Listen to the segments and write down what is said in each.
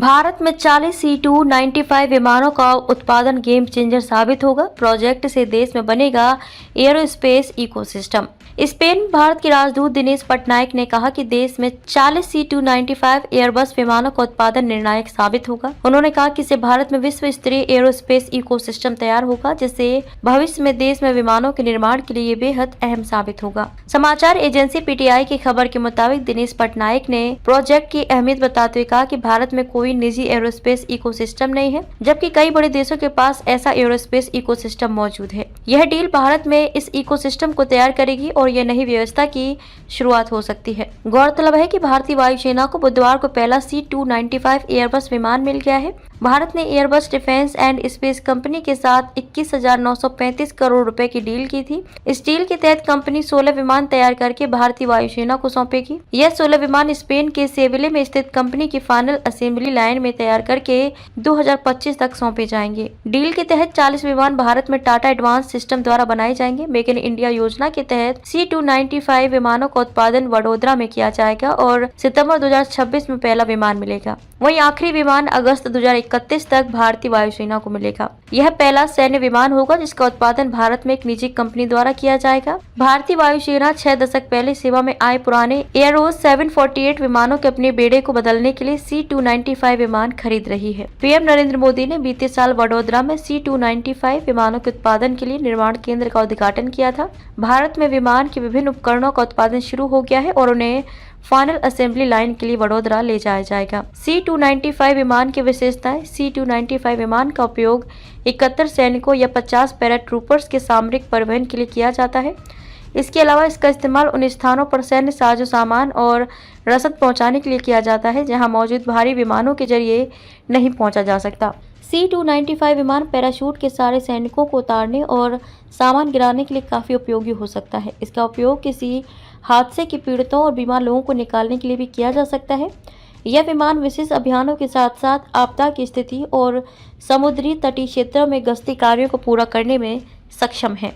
भारत में 40 C-295 विमानों का उत्पादन गेम चेंजर साबित होगा। प्रोजेक्ट से देश में बनेगा एरोस्पेस इकोसिस्टम। स्पेन में भारत के राजदूत दिनेश पटनायक ने कहा कि देश में 40 C-295 एयरबस विमानों का उत्पादन निर्णायक साबित होगा। उन्होंने कहा कि इससे भारत में विश्व स्तरीय एरोस्पेस इकोसिस्टम तैयार होगा, जिससे भविष्य में देश में विमानों के निर्माण के लिए बेहद अहम साबित होगा। समाचार एजेंसी PTI की खबर के मुताबिक दिनेश पटनायक ने प्रोजेक्ट की अहमियत बताते हुए कहा कि भारत में कोई निजी एरोस्पेस इकोसिस्टम नहीं है, जबकि कई बड़े देशों के पास ऐसा एरोस्पेस इकोसिस्टम मौजूद है। यह डील भारत में इस इकोसिस्टम को तैयार करेगी और यह नई व्यवस्था की शुरुआत हो सकती है। गौरतलब है कि भारतीय वायुसेना को बुधवार को पहला C-295 एयरबस विमान मिल गया है। भारत ने Airbus defence and space company के साथ 21,935 करोड़ रुपए की डील की थी। इस डील के तहत कंपनी 16 विमान तैयार करके भारतीय वायुसेना को सौंपेगी। यह 16 विमान स्पेन के सेविले में स्थित कंपनी की फाइनल असेंबली लाइन में तैयार करके 2025 तक सौंपे जाएंगे। डील के तहत 40 विमान भारत में टाटा एडवांस सिस्टम द्वारा बनाए जाएंगे। मेक इन इंडिया योजना के तहत C-295 विमानों का उत्पादन वडोदरा में किया जाएगा और सितंबर 2026 में पहला विमान मिलेगा। वहीं आखिरी विमान अगस्त 2031 तक भारतीय वायुसेना को मिलेगा। यह पहला सैन्य विमान होगा जिसका उत्पादन भारत में एक निजी कंपनी द्वारा किया जाएगा। भारतीय वायुसेना 6 दशक पहले सेवा में आए पुराने एयरोस 748 विमानों के अपने बेड़े को बदलने के लिए C-295 विमान खरीद रही है। PM नरेंद्र मोदी ने बीते साल वडोदरा में C-295 विमानों के उत्पादन के लिए निर्माण केंद्र का उद्घाटन किया था। भारत में विमान के विभिन्न उपकरणों का उत्पादन शुरू हो गया है और उन्हें फाइनल असेंबली लाइन के लिए वडोदरा ले जाया जाएगा। C-295 विमान की विशेषताएं। C-295 विमान का उपयोग 71 सैनिकों या 50 पैराट्रूपर्स के सामरिक परिवहन के लिए किया जाता है। इसके अलावा इसका इस्तेमाल उन स्थानों पर सैन्य साजो सामान और रसद पहुंचाने के लिए किया जाता है जहां मौजूद भारी विमानों के जरिए नहीं पहुंचा जा सकता। C-295 विमान पैराशूट के सहारे सैनिकों को उतारने और सामान गिराने के लिए काफ़ी उपयोगी हो सकता है। इसका उपयोग किसी हादसे के पीड़ितों और बीमार लोगों को निकालने के लिए भी किया जा सकता है। यह विमान विशेष अभियानों के साथ साथ आपदा की स्थिति और समुद्री तटीय क्षेत्रों में गश्ती कार्यों को पूरा करने में सक्षम है।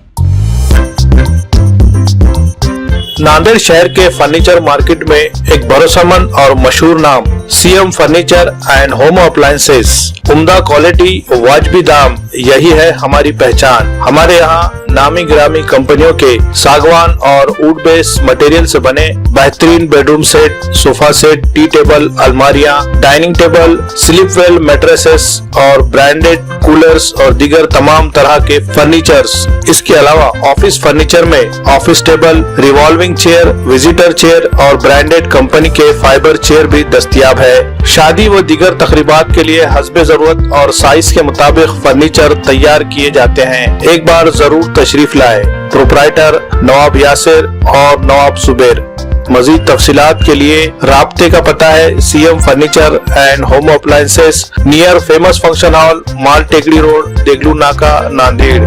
नांदेड़ शहर के फर्नीचर मार्केट में एक भरोसेमंद और मशहूर नाम CM furniture and home appliances. उम्दा क्वालिटी, वाजबी दाम, यही है हमारी पहचान। हमारे यहाँ नामी गिरामी कंपनियों के सागवान और वुड बेस मटेरियल से बने बेहतरीन bedroom set, sofa set, T table, अलमारियाँ, dining table, sleep well mattresses और ब्रांडेड कूलर्स और दीगर तमाम तरह के फर्नीचर्स। इसके अलावा ऑफिस फर्नीचर में office table, revolving chair, visitor chair और ब्रांडेड कंपनी के फाइबर चेयर भी दस्तयाब है। शादी व दीगर तकरीबात के लिए हस्बे जरूरत और साइज के मुताबिक फर्नीचर तैयार किए जाते हैं। एक बार जरूर तशरीफ लाए। प्रोप्राइटर नवाब यासिर और नवाब सुबेर। मजीद तफसीलात के लिए राब्ते का पता है CM furniture and home appliances, near famous function hall, Mal Tekdi road, Deglur नाका, नांदेड़।